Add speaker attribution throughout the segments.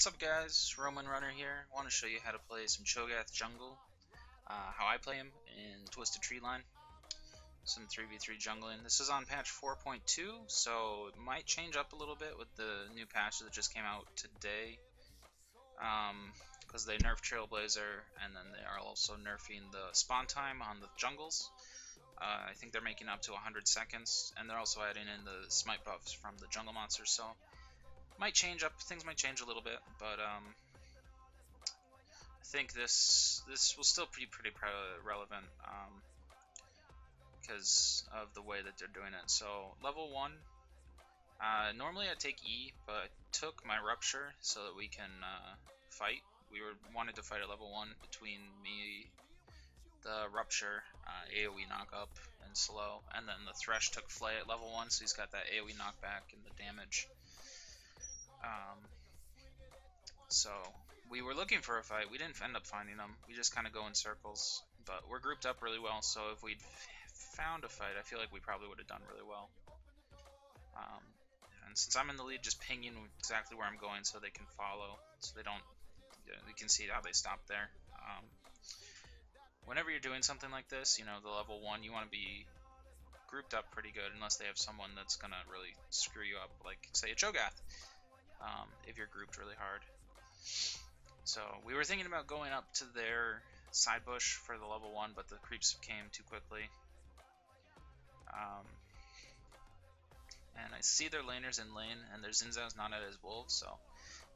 Speaker 1: What's up guys, Roman Runner here. I want to show you how to play some Cho'Gath jungle, how I play him in Twisted Treeline, some 3v3 jungling. This is on patch 4.2, so it might change up a little bit with the new patch that just came out today, because they nerfed Trailblazer, and then they are also nerfing the spawn time on the jungles. I think they're making up to 100 seconds, and they're also adding in the smite buffs from the jungle monsters, so might change up, things might change a little bit, but I think this will still be pretty relevant because of the way that they're doing it. So level 1, normally I take E, but I took my Rupture so that we can fight. We wanted to fight at level 1 between me, the Rupture, AoE knock up and slow, and then the Thresh took Flay at level 1, so he's got that AoE knockback and the damage. So we were looking for a fight. We didn't end up finding them. We just kind of go in circles. But we're grouped up really well, so if we'd found a fight, I feel like we probably would have done really well. And since I'm in the lead, just pinging exactly where I'm going so they can follow, so they don't, you can see how they stop there. Whenever you're doing something like this, you know, the level 1, you want to be grouped up pretty good, unless they have someone that's going to really screw you up, like, say, a Cho'Gath, if you're grouped really hard. So we were thinking about going up to their side bush for the level 1, but the creeps came too quickly. And I see their laners in lane, and their Xin Zhao's not at his wolves, so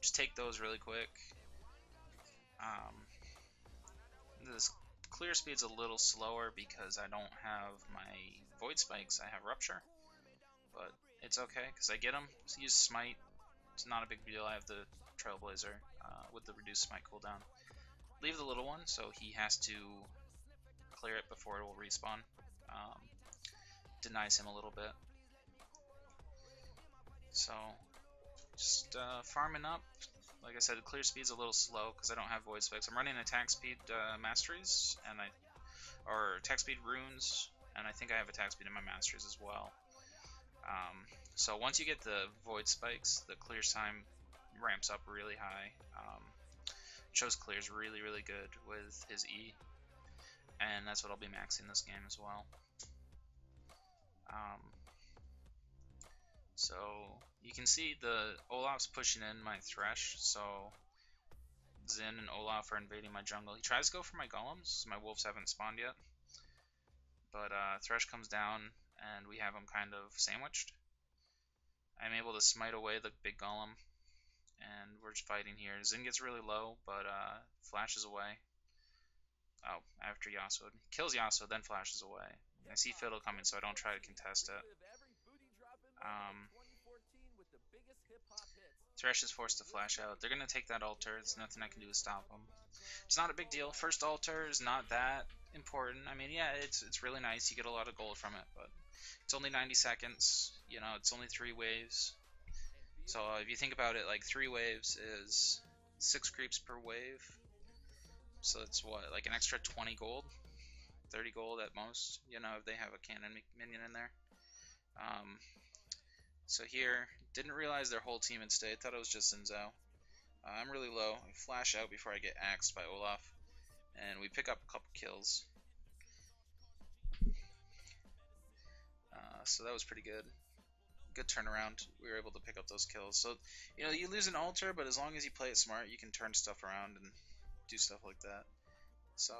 Speaker 1: just take those really quick. This clear speed's a little slower because I don't have my void spikes. I have Rupture, but it's okay because I get them. Just use Smite. It's not a big deal. I have the Trailblazer with the reduced smite cooldown. Leave the little one, so he has to clear it before it will respawn. Denies him a little bit. So just farming up. Like I said, clear speed's a little slow because I don't have void spikes. I'm running attack speed masteries and attack speed runes, and I think I have attack speed in my masteries as well. So once you get the void spikes, the clear time ramps up really high. Cho's clear is really good with his E, and that's what I'll be maxing this game as well. So you can see the Olaf's pushing in my Thresh, so Xin and Olaf are invading my jungle. He tries to go for my golems, my wolves haven't spawned yet, but Thresh comes down and we have him kind of sandwiched. I'm able to smite away the big golem, and we're just fighting here. Xin gets really low, but flashes away. Oh, after Yasuo. He kills Yasuo, then flashes away. I see Fiddle coming, so I don't try to contest it. Thresh is forced to flash out. They're going to take that altar. There's nothing I can do to stop them. It's not a big deal. First altar is not that important. I mean, yeah, it's really nice. You get a lot of gold from it, but it's only 90 seconds. You know, it's only 3 waves. So if you think about it, like 3 waves is 6 creeps per wave. So it's what, like an extra 20 gold? 30 gold at most, you know, if they have a cannon minion in there. So here, didn't realize their whole team had stayed. Thought it was just Xin Zhao. I'm really low. I flash out before I get axed by Olaf, and we pick up a couple kills. So that was pretty good. Good turnaround. We were able to pick up those kills. So, you know, you lose an altar, but as long as you play it smart, you can turn stuff around and do stuff like that. So,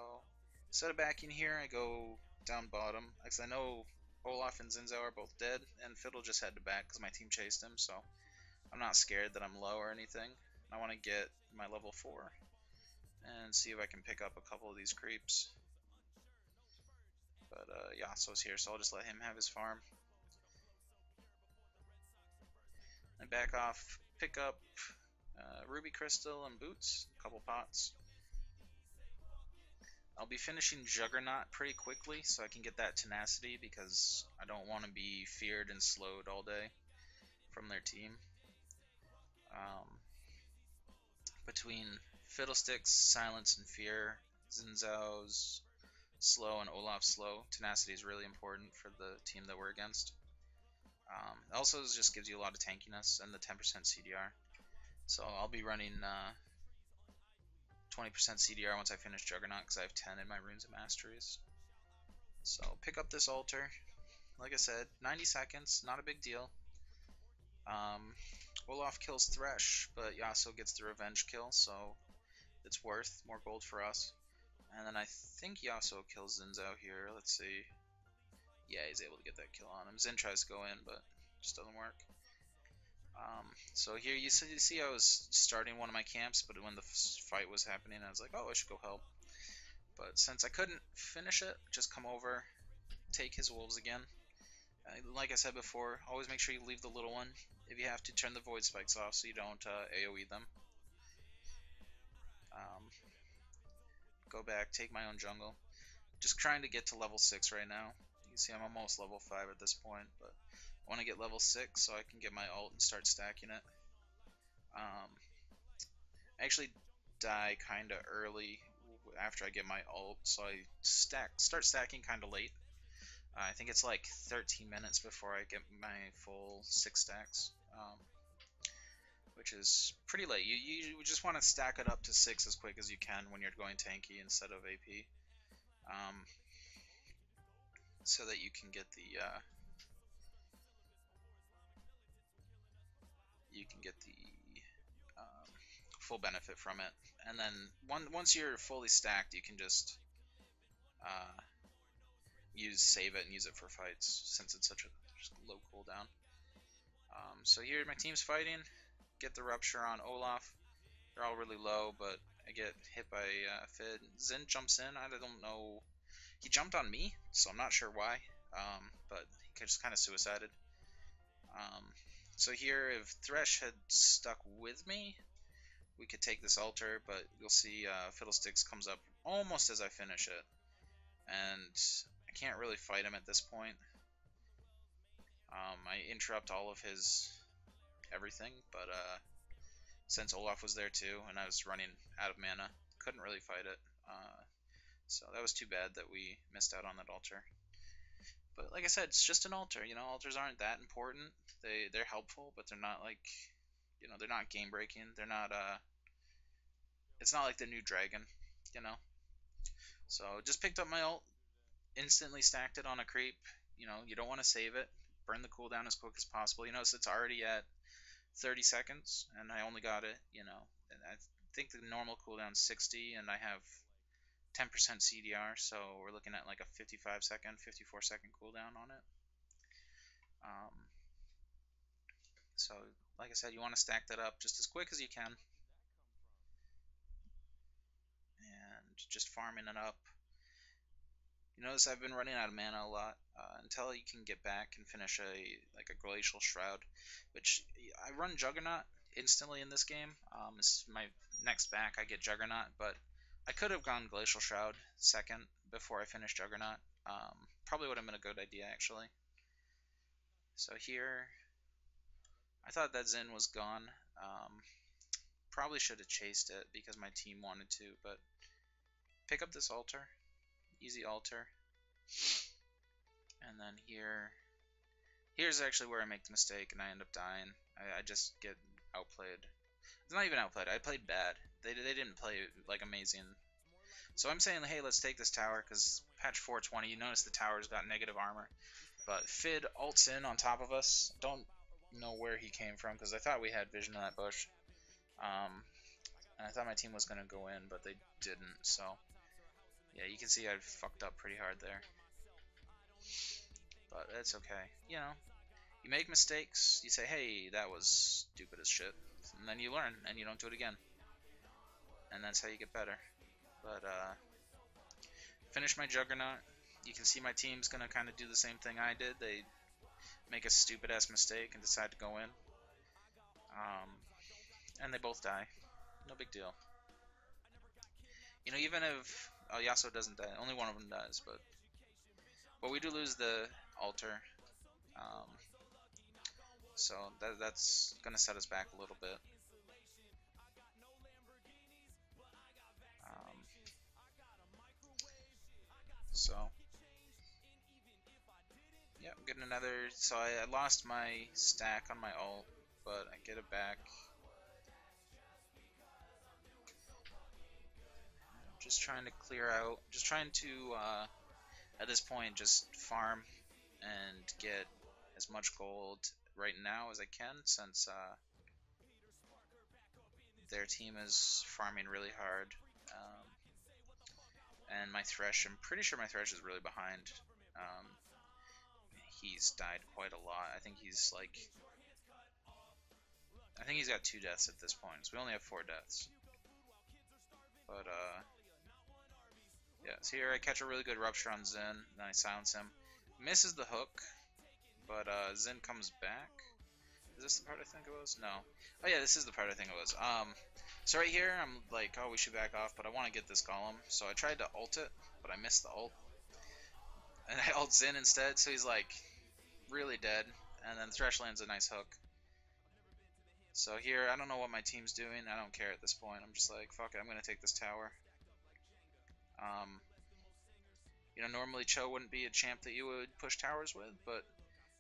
Speaker 1: instead of backing here, I go down bottom, because I know Olaf and Xin Zhao are both dead, and Fiddle just had to back because my team chased him, so I'm not scared that I'm low or anything. I want to get my level 4 and see if I can pick up a couple of these creeps. But Yasuo's here, so I'll just let him have his farm. And back off, pick up Ruby Crystal and Boots, a couple pots. I'll be finishing Juggernaut pretty quickly so I can get that tenacity because I don't want to be feared and slowed all day from their team. Between Fiddlesticks, Silence, and Fear, Xin Zhao's slow and Olaf's slow, tenacity is really important for the team that we're against. Also just gives you a lot of tankiness and the 10% CDR. So I'll be running 20% CDR once I finish Juggernaut because I have 10 in my Runes of Masteries. So pick up this altar. Like I said, 90 seconds, not a big deal. Olaf kills Thresh, but Yasuo gets the revenge kill, so it's worth more gold for us. And then I think Yasuo kills Zinzao here. Let's see. Yeah, he's able to get that kill on him. Zin tries to go in, but just doesn't work. So here you see I was starting one of my camps, but when the fight was happening, I was like, oh, I should go help. But since I couldn't finish it, just come over, take his wolves again. Like I said before, always make sure you leave the little one. If you have to, turn the void spikes off so you don't AoE them. Go back, take my own jungle. Just trying to get to level 6 right now. You can see I'm almost level 5 at this point, but I want to get level 6 so I can get my ult and start stacking it. I actually die kind of early after I get my ult, so I start stacking kind of late. I think it's like 13 minutes before I get my full 6 stacks, which is pretty late. You just want to stack it up to 6 as quick as you can when you're going tanky instead of AP, so that you can get the full benefit from it. And then once you're fully stacked, you can just save it and use it for fights, since it's such a low cooldown. So here my team's fighting. Get the rupture on Olaf. They're all really low, but I get hit by Fid. Zin jumps in. I don't know. He jumped on me, so I'm not sure why. But he just kind of suicided. So here, if Thresh had stuck with me, we could take this altar, but you'll see Fiddlesticks comes up almost as I finish it. And I can't really fight him at this point. I interrupt all of his everything, but since Olaf was there too, and I was running out of mana, couldn't really fight it. So that was too bad that we missed out on that altar. But like I said, it's just an altar. You know, altars aren't that important. They're helpful, but they're not like, you know, they're not game breaking. They're not it's not like the new dragon, you know. So just picked up my ult, instantly stacked it on a creep. You know, you don't want to save it. Burn the cooldown as quick as possible. You know, so it's already at 30 seconds, and I only got it, you know. And I think the normal cooldown's 60, and I have 10% CDR, so we're looking at like a 55-second, 54-second cooldown on it. So, like I said, you want to stack that up just as quick as you can. And just farming it up. You notice I've been running out of mana a lot until you can get back and finish a Glacial Shroud, which I run Juggernaut instantly in this game. It's my next back, I get Juggernaut, but I could have gone Glacial Shroud second before I finished Juggernaut. Probably would have been a good idea, actually. So here, I thought that Zin was gone. Probably should have chased it because my team wanted to, but pick up this altar. Easy altar. And then here's actually where I make the mistake and I end up dying. I just get outplayed. It's not even outplayed. I played bad. They didn't play like amazing. So I'm saying, hey, let's take this tower because patch 420, you notice the tower's got negative armor. But Fid ults in on top of us. Don't know where he came from because I thought we had vision in that bush. And I thought my team was going to go in, but they didn't. So yeah, you can see I fucked up pretty hard there. But that's okay. You know, you make mistakes. You say, hey, that was stupid as shit. And then you learn, and you don't do it again. And that's how you get better. But, finish my Juggernaut. You can see my team's going to kind of do the same thing I did. They make a stupid-ass mistake and decide to go in. And they both die. No big deal. You know, even if Yasuo doesn't die, only one of them dies, but we do lose the altar. So that's gonna set us back a little bit. So yeah, I'm getting another. So I lost my stack on my ult, but I get it back. Just trying to clear out. Just trying to, at this point, just farm and get as much gold right now as I can, since their team is farming really hard. And my Thresh, I'm pretty sure my Thresh is really behind. Um, he's died quite a lot. I think he's got 2 deaths at this point, so we only have 4 deaths. But, yeah, so here I catch a really good Rupture on Xin, then I silence him. Misses the hook, but Xin comes back. Is this the part I think it was? No. Oh yeah, this is the part I think it was. So right here, I'm like, oh, we should back off, but I want to get this Golem. So I tried to ult it, but I missed the ult. And I ult Xin instead, so he's like, really dead. And then Thresh lands a nice hook. So here, I don't know what my team's doing. I don't care at this point. I'm just like, fuck it, I'm going to take this tower. You know, normally Cho wouldn't be a champ that you would push towers with, but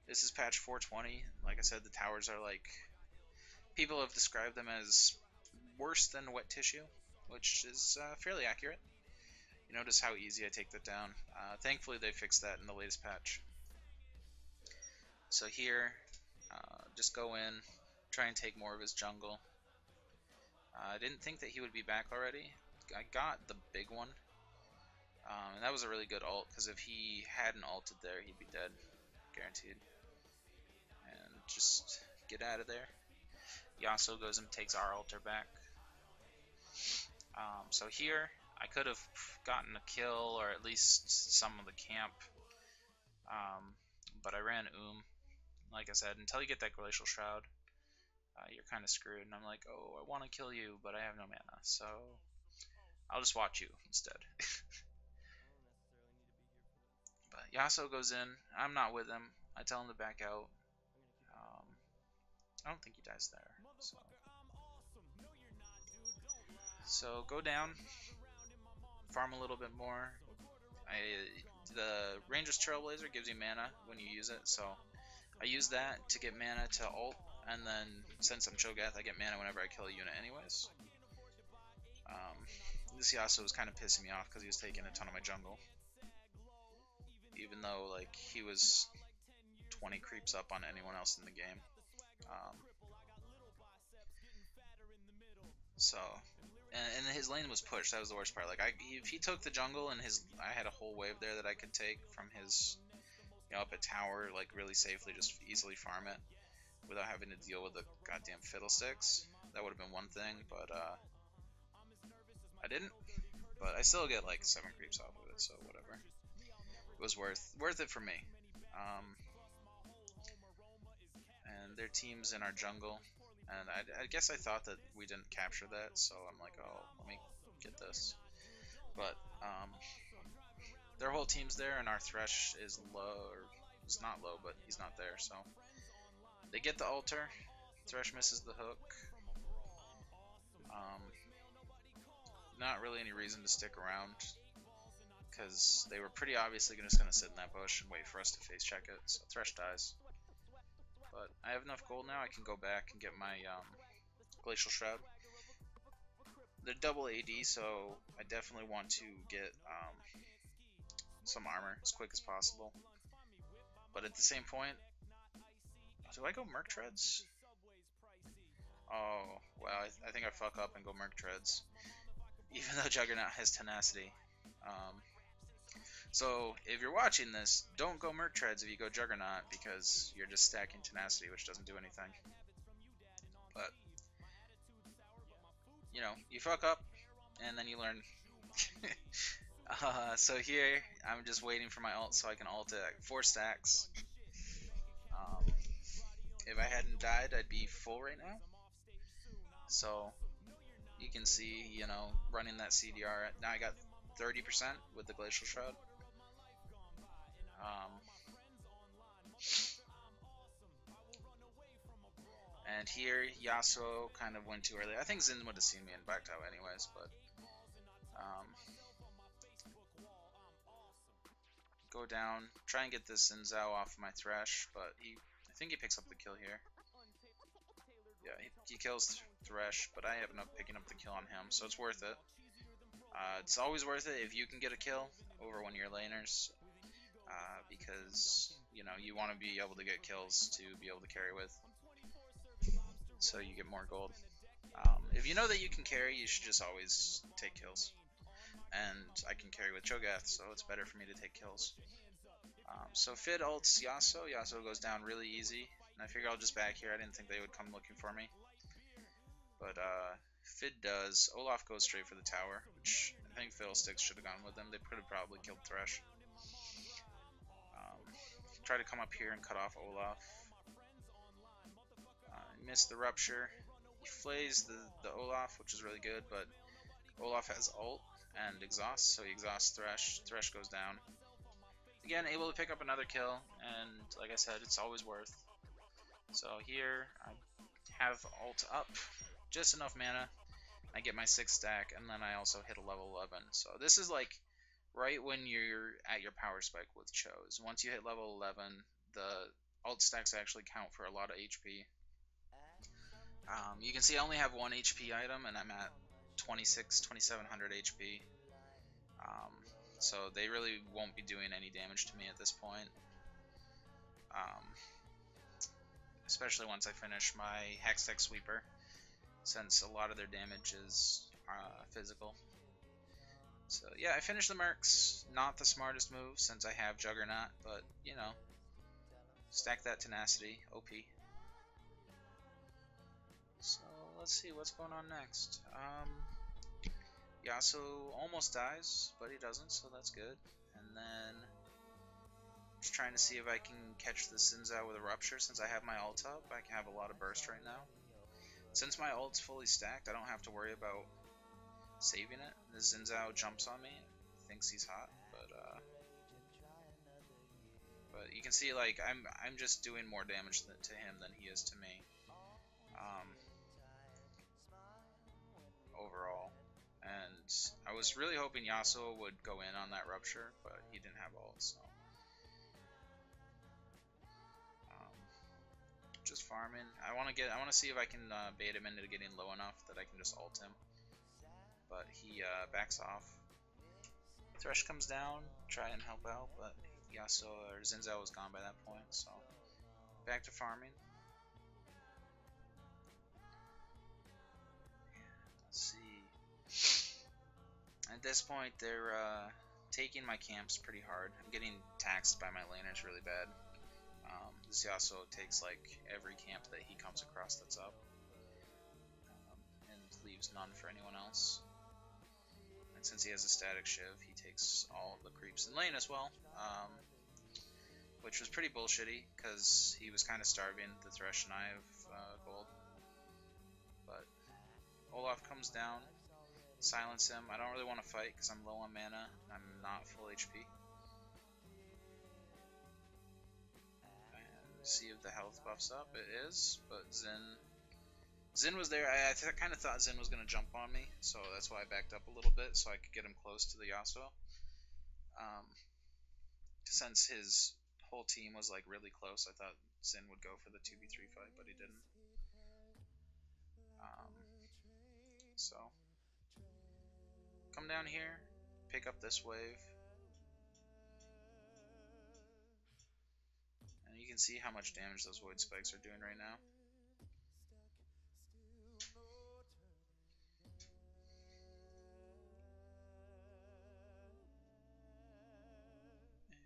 Speaker 1: this is patch 420. Like I said, the towers are like, people have described them as worse than wet tissue, which is fairly accurate. You notice how easy I take that down. Thankfully they fixed that in the latest patch. So here, just go in, try and take more of his jungle. I didn't think that he would be back already. I got the big one. And that was a really good ult, because if he hadn't ulted there, he'd be dead. Guaranteed. And just get out of there. Yasuo goes and takes our altar back. So here, I could have gotten a kill, or at least some of the camp. But I ran like I said, until you get that Glacial Shroud, you're kind of screwed. And I'm like, oh, I want to kill you, but I have no mana, so I'll just watch you instead. But Yasuo goes in. I'm not with him. I tell him to back out. I don't think he dies there. So go down, farm a little bit more. The Ranger's Trailblazer gives you mana when you use it, so I use that to get mana to ult, and then since I'm Cho'Gath, I get mana whenever I kill a unit anyways. This Yasuo was kind of pissing me off because he was taking a ton of my jungle. Even though like he was 20 creeps up on anyone else in the game. And his lane was pushed. That was the worst part. Like if he took the jungle and I had a whole wave there that I could take from his, up a tower, like really safely, just easily farm it without having to deal with the goddamn fiddlesticks. That would have been one thing, but I didn't. But I still get like 7 creeps off of it, so whatever. It was worth it for me. And their team's in our jungle, and I guess I thought that we didn't capture that, so I'm like, oh, let me get this. But their whole team's there, and our Thresh is low, or it's not low, but he's not there, so they get the altar. Thresh misses the hook. Not really any reason to stick around, because they were pretty obviously just going to sit in that bush and wait for us to face check it, so Thresh dies. But I have enough gold now, I can go back and get my Glacial Shroud. They're double AD, so I definitely want to get some armor as quick as possible. But at the same point, do I go Merc Treads? Oh, well, I think I fuck up and go Merc Treads. Even though Juggernaut has tenacity. So if you're watching this, don't go Merc Treads if you go Juggernaut, because you're just stacking tenacity, which doesn't do anything. But you fuck up, and then you learn. So here, I'm just waiting for my ult so I can ult it at 4 stacks. If I hadn't died, I'd be full right now. So you can see, running that CDR. Now I got 30% with the Glacial Shroud. And here, Yasuo kind of went too early. I think Xin would have seen me and backed out anyways, but go down, try and get this Xin Zhao off my Thresh, but I think he picks up the kill here. Yeah, he kills Thresh, but I have enough picking up the kill on him, so it's worth it. It's always worth it if you can get a kill over one of your laners, because you want to be able to get kills to be able to carry with, so you get more gold. If you know that you can carry, you should just always take kills. And I can carry with Cho'Gath, so it's better for me to take kills. So Fid ults Yasuo. Yasuo goes down really easy, and I figure I'll just back here. I didn't think they would come looking for me. But Fid does. Olaf goes straight for the tower, which I think Fiddlesticks should have gone with them. They could have probably killed Thresh. Try to come up here and cut off Olaf. Missed the rupture. He flays the Olaf, which is really good, but Olaf has ult and exhaust, so he exhausts Thresh. Thresh goes down. Again, able to pick up another kill, and like I said, it's always worth. So here, I have ult up, just enough mana. I get my 6th stack, and then I also hit a level 11. So this is like right when you're at your power spike with Cho's. Once you hit level 11, the ult stacks actually count for a lot of HP. You can see I only have 1 HP item, and I'm at 2700 HP. So they really won't be doing any damage to me at this point. Especially once I finish my Hextech Sweeper, since a lot of their damage is physical. So yeah, I finished the Mercs. Not the smartest move since I have Juggernaut, but stack that tenacity, OP. So let's see what's going on next. Yasuo almost dies, but he doesn't, so that's good. And then just trying to see if I can catch the Xin Zhao with a Rupture. Since I have my ult up, I can have a lot of burst right now. Since my ult's fully stacked, I don't have to worry about saving it. The Xin Zhao jumps on me, thinks he's hot, but you can see like I'm just doing more damage to him than he is to me. Overall. And I was really hoping Yasuo would go in on that Rupture, but he didn't have ult, so. Just farming. I want to see if I can bait him into getting low enough that I can just ult him. But he backs off. Thresh comes down, try and help out, but Yasuo or Xin Zhao was gone by that point, so back to farming. Let's see. At this point, they're taking my camps pretty hard. I'm getting taxed by my laners really bad. This Yasuo takes like every camp that he comes across that's up, and leaves none for anyone else. And since he has a static shiv, he takes all the creeps in lane as well, which was pretty bullshitty because he was kind of starving the Thresh and I of gold. But Olaf comes down, silence him. I don't really want to fight because I'm low on mana. I'm not full HP. See if the health buffs up. It is, but Xin was there. I kind of thought Xin was going to jump on me, so that's why I backed up a little bit so I could get him close to the Yasuo. Since his whole team was like really close, I thought Xin would go for the 2v3 fight, but he didn't. So come down here, pick up this wave. You can see how much damage those void spikes are doing right now.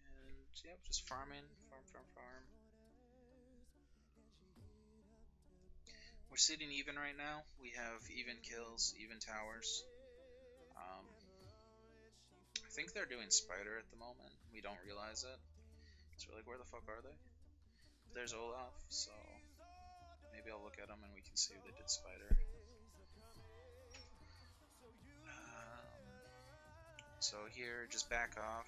Speaker 1: And yep, just farming, farm. We're sitting even right now. We have even kills, even towers. I think they're doing Spider at the moment. We don't realize it. So we're like, where the fuck are they? There's Olaf, so maybe I'll look at them and we can see if they did Spider. So here, just back off,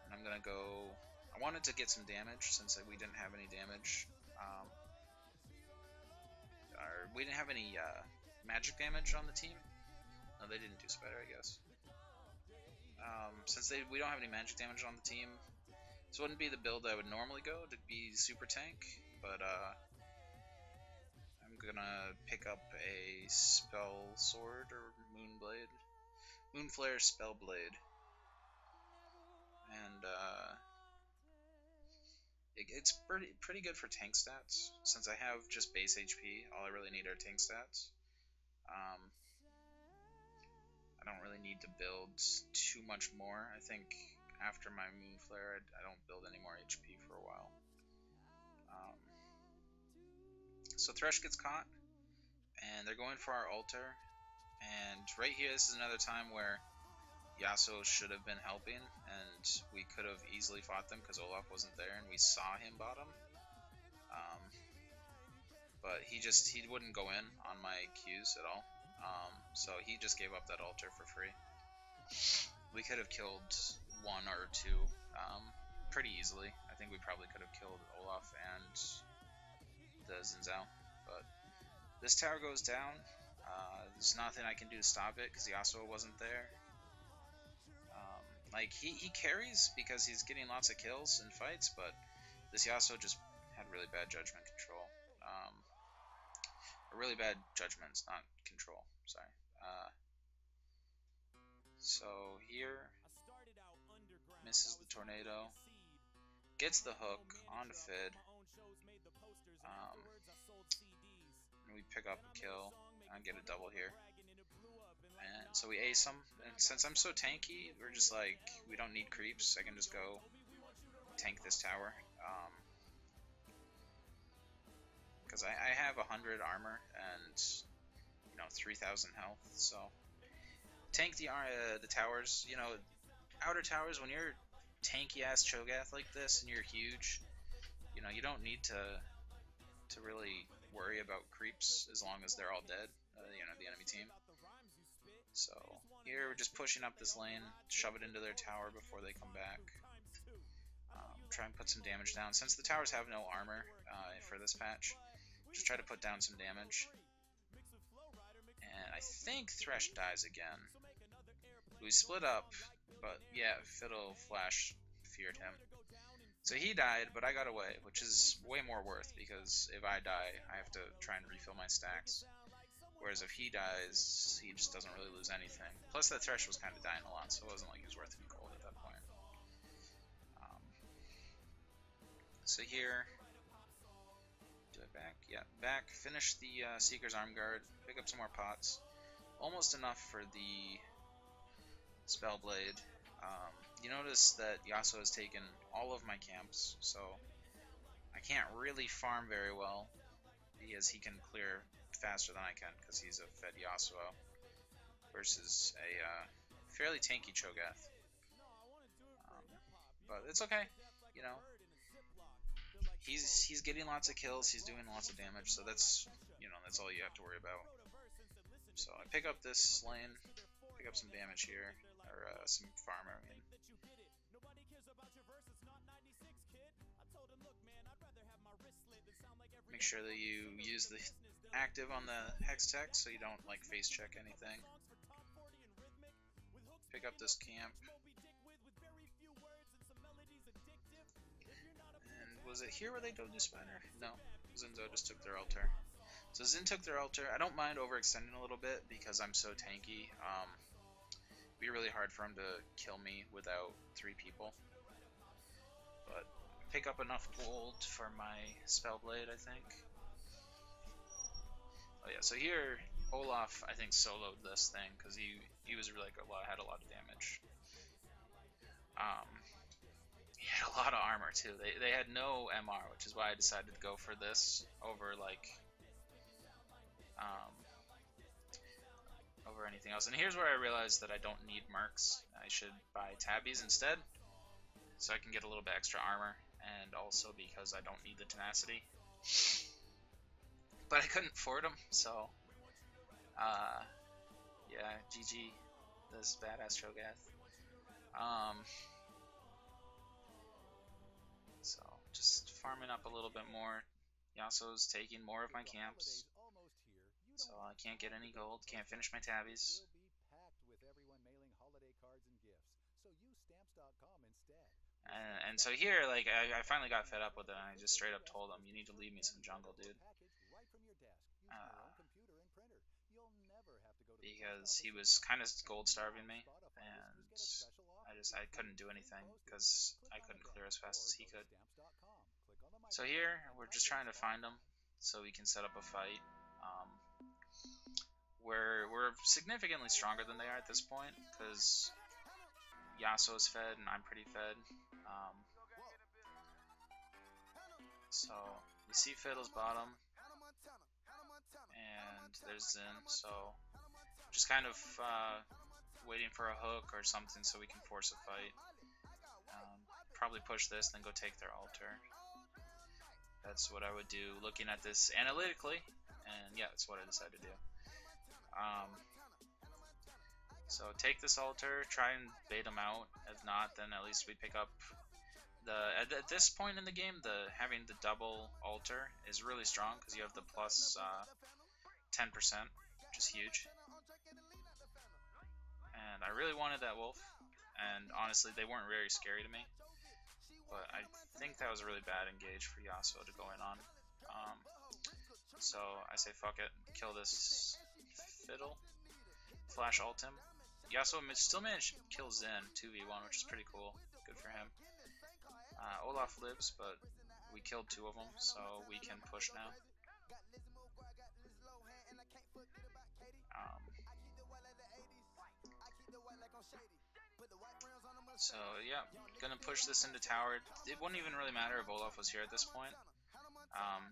Speaker 1: and I'm gonna go. I wanted to get some damage since we didn't have any damage. We didn't have any magic damage on the team. No, they didn't do Spider, I guess. Since we don't have any magic damage on the team, this wouldn't be the build I would normally go to be super tank, but I'm gonna pick up a spell sword or moonblade, Moonflare, Spellblade, and it's pretty good for tank stats. Since I have just base HP, all I really need are tank stats. I don't really need to build too much more. I think after my Moonflare, I don't build any more HP for a while. So Thresh gets caught, and they're going for our altar. And right here, this is another time where Yasuo should have been helping, and we could have easily fought them because Olaf wasn't there, and we saw him bottom. But he wouldn't go in on my Qs at all. So he just gave up that altar for free. We could have killed one or two pretty easily. I think we probably could have killed Olaf and the Xin Zhao, but this tower goes down. There's nothing I can do to stop it because Yasuo wasn't there. Like he carries because he's getting lots of kills in fights, but this Yasuo just had really bad judgment control. Or really bad judgments, not control. Sorry. So here, misses the tornado, gets the hook onto Fid, and we pick up a kill and get a double here. And so we ace him, and since I'm so tanky, we're just like, we don't need creeps, I can just go tank this tower. Because I have 100 armor and 3,000 health, so tank the towers. Outer towers, when you're tanky ass Cho'Gath like this and you're huge, you don't need to really worry about creeps as long as they're all dead. The enemy team. So here we're just pushing up this lane, shove it into their tower before they come back. Try and put some damage down. Since the towers have no armor for this patch, just try to put down some damage. And I think Thresh dies again. We split up, but yeah, Fiddle Flash feared him. So he died, but I got away, which is way more worth, because if I die, I have to try and refill my stacks. Whereas if he dies, he just doesn't really lose anything. Plus that Thresh was kind of dying a lot, so it wasn't like he was worth any gold at that point. So here, do it back? Yeah, back. Finish the Seeker's Arm Guard, pick up some more pots. Almost enough for the Spellblade. You notice that Yasuo has taken all of my camps, so I can't really farm very well because he can clear faster than I can because he's a fed Yasuo versus a fairly tanky Cho'Gath. But it's okay, He's getting lots of kills, he's doing lots of damage, so that's that's all you have to worry about. So I pick up this lane, pick up some damage here, or some farmer. Make sure that you use the active on the Hex Tech so you don't like face check anything. Pick up this camp. And was it here where they don't do Spider? No, Zinzo just took their altar. So Zin took their altar. I don't mind overextending a little bit because I'm so tanky. It'd be really hard for him to kill me without 3 people. But pick up enough gold for my Spellblade, I think. Oh yeah, so here Olaf, I think, soloed this thing because he was really had a lot of damage. He had a lot of armor too. They had no MR, which is why I decided to go for this over over anything else. And here's where I realized that I don't need mercs. I should buy tabbies instead, so I can get a little bit extra armor, and also because I don't need the tenacity. But I couldn't afford them, so yeah, GG this badass Cho'Gath. So just farming up a little bit more. Yasuo's taking more of my camps, so I can't get any gold, can't finish my tabbies. And so here, I finally got fed up with it, and I just straight up told him, you need to leave me some jungle, dude. because he was kind of gold starving me, and I couldn't do anything because I couldn't clear as fast as he could. So here we're just trying to find him so we can set up a fight. We're significantly stronger than they are at this point because Yasuo's fed and I'm pretty fed. So you see Fiddle's bottom, and there's Zin. So just kind of waiting for a hook or something so we can force a fight. Probably push this, then go take their altar. That's what I would do, looking at this analytically, and yeah, that's what I decided to do. So take this altar, try and bait them out. If not, then at least we pick up the. At this point in the game, having the double altar is really strong because you have the plus 10%, which is huge. And I really wanted that wolf, and honestly, they weren't very scary to me. But I think that was a really bad engage for Yasuo to go in on. So I say fuck it, kill this Fiddle, flash ult him. Yasuo still managed to kill Zen 2v1, which is pretty cool. Good for him. Olaf lives, but we killed 2 of them, so we can push now. So yeah, gonna push this into tower. It wouldn't even really matter if Olaf was here at this point.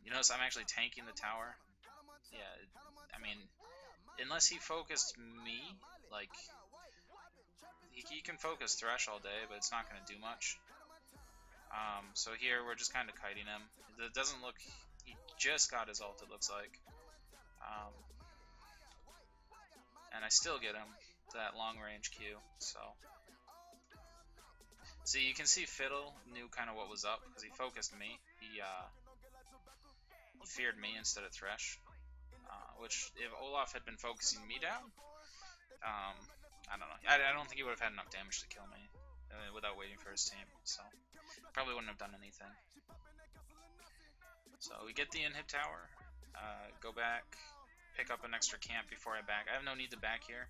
Speaker 1: You notice I'm actually tanking the tower. Yeah, I mean, unless he focused me, like, he can focus Thresh all day, but it's not going to do much. So here we're just kind of kiting him. It doesn't look, he just got his ult, it looks like. And I still get him, that long range Q, so. See, you can see Fiddle knew kind of what was up, because he focused me. He feared me instead of Thresh. Which, if Olaf had been focusing me down, I don't know. I don't think he would have had enough damage to kill me without waiting for his team. So, probably wouldn't have done anything. So, we get the inhib tower, go back, pick up an extra camp before I back. I have no need to back here.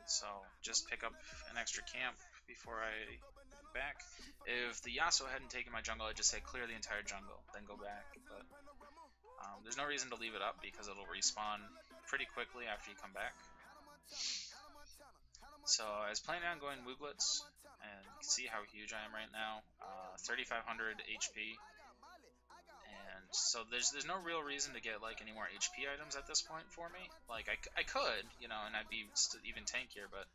Speaker 1: So, just pick up an extra camp before I back. If the Yasuo hadn't taken my jungle, I'd just say clear the entire jungle, then go back. But there's no reason to leave it up because it'll respawn pretty quickly after you come back. So I was planning on going Wooglets, and you can see how huge I am right now. 3,500 HP, and so there's no real reason to get like any more HP items at this point for me. Like I could, you know, and I'd be even tankier, but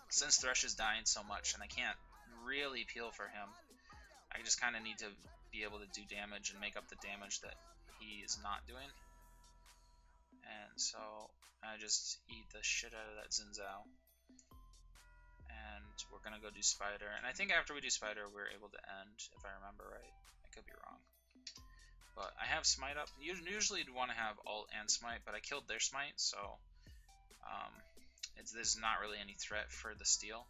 Speaker 1: since Thresh is dying so much and I can't really peel for him, I just kind of need to be able to do damage and make up the damage that he is not doing. And so I just eat the shit out of that Xin Zhao. And we're going to go do Spider. And I think after we do Spider, we're able to end, if I remember right. I could be wrong. But I have Smite up. Usually you'd want to have Ult and Smite, but I killed their Smite, so there's not really any threat for the steal.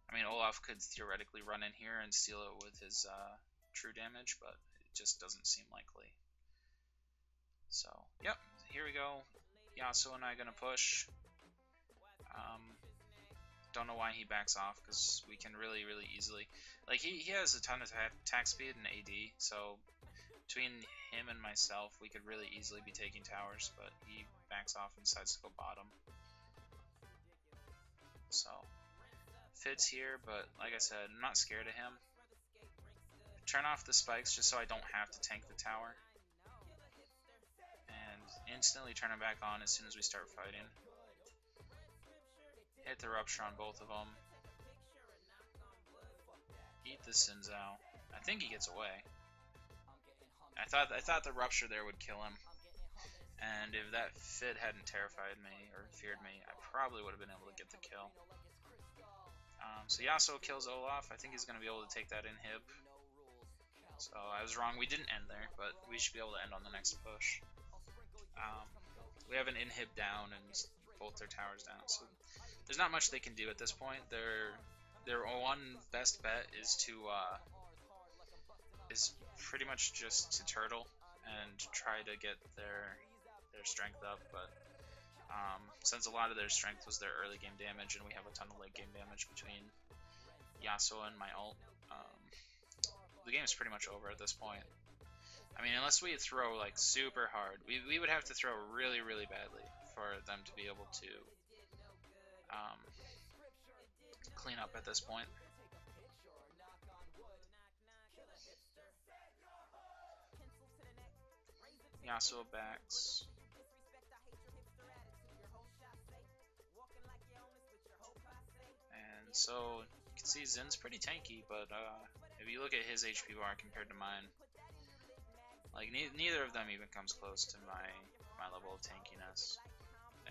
Speaker 1: I mean, Olaf could theoretically run in here and steal it with his true damage, but it just doesn't seem likely. So, yep, here we go. Yasuo and I are going to push. Don't know why he backs off, because we can really easily... Like, he has a ton of attack speed and AD, so between him and myself, we could really easily be taking towers, but he backs off and decides to go bottom. So, Fid's here, but like I said, I'm not scared of him. Turn off the spikes just so I don't have to tank the tower. And instantly turn it back on as soon as we start fighting. Hit the Rupture on both of them. Eat the Xin Zhao. I think he gets away. I thought the Rupture there would kill him. And if that Fid hadn't terrified me, or feared me, I probably would have been able to get the kill. So Yasuo kills Olaf. I think he's going to be able to take that inhib. So I was wrong, we didn't end there, but we should be able to end on the next push. We have an inhib down and both their towers down, so there's not much they can do at this point. Their one best bet is to is pretty much just to turtle and try to get their strength up, but since a lot of their strength was their early game damage, and we have a ton of late game damage between Yasuo and my ult, the game is pretty much over at this point. I mean, unless we throw like super hard, we would have to throw really, really badly for them to be able to clean up at this point. Yasuo backs. And so you can see Zin's pretty tanky, but if you look at his HP bar compared to mine, like neither of them even comes close to my level of tankiness.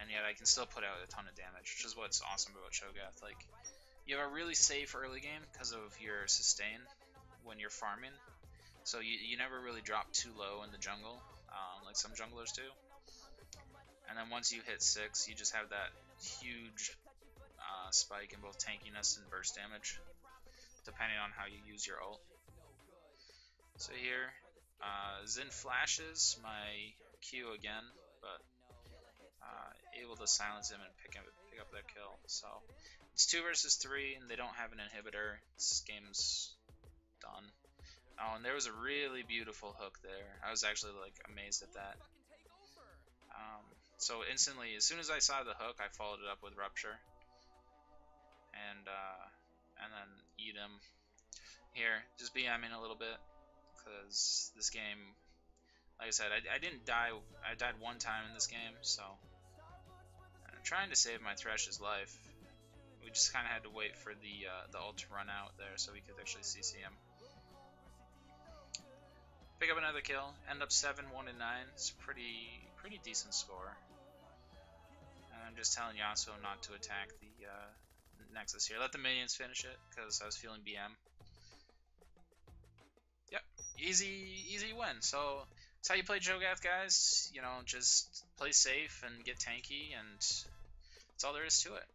Speaker 1: And yet I can still put out a ton of damage, which is what's awesome about Cho'Gath. Like, you have a really safe early game because of your sustain when you're farming, so you never really drop too low in the jungle, like some junglers do. And then once you hit 6, you just have that huge spike in both tankiness and burst damage, depending on how you use your ult. So here, Zin flashes my Q again, but able to silence him and pick up that kill. So it's 2 versus 3, and they don't have an inhibitor. This game's done. Oh, and there was a really beautiful hook there. I was actually like amazed at that. So instantly, as soon as I saw the hook, I followed it up with Rupture, and then eat him. Here, just BMing a little bit, because this game, like I said, I didn't die. I died one time in this game, so I'm trying to save my Thresh's life. We just kind of had to wait for the ult to run out there so we could actually CC him. Pick up another kill, end up 7-1-9. It's a pretty decent score. And I'm just telling Yasuo not to attack the Nexus here. Let the minions finish it, because I was feeling BM. Yep, easy win. So that's how you play Cho'Gath, guys. You know, just play safe and get tanky, and that's all there is to it.